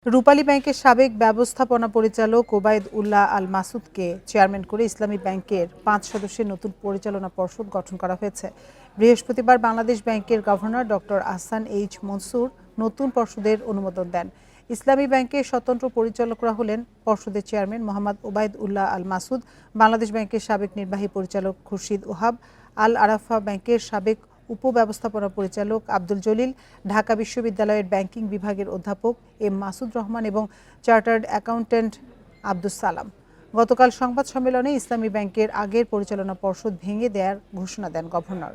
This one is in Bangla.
রূপালী ব্যাংকের সাবেক ব্যবস্থাপনা পরিচালক ওবায়দ উল্লাহ আল মাসুদকে চেয়ারম্যান করে ইসলামী ব্যাংকের ৫ সদস্যের নতুন পরিচালনা পর্ষদ গঠন করা হয়েছে। বৃহস্পতিবার বাংলাদেশ ব্যাংকের governor doctor Ahsan H Mansur নতুন পর্ষদের অনুমোদন দেন। ইসলামী ব্যাংকের স্বতন্ত্র পরিচালকরা হলেন পর্ষদের চেয়ারম্যান মোহাম্মদ ওবায়দ উল্লাহ আল মাসুদ, বাংলাদেশ ব্যাংকের সাবেক নির্বাহী পরিচালক খুরশিদ ওহাব, আল আরাফা ব্যাংকের সাবেক উপব্যবস্থাপনা পরিচালক আব্দুল জলিল, ঢাকা বিশ্ববিদ্যালয়ের ব্যাংকিং বিভাগের অধ্যাপক এম মাসুদ রহমান এবং চার্টার্ড অ্যাকাউন্ট্যান্ট আব্দুস সালাম। গতকাল সংবাদ সম্মেলনে ইসলামী ব্যাংকের আগের পরিচালনা পর্ষদ ভেঙে দেওয়ার ঘোষণা দেন গভর্নর।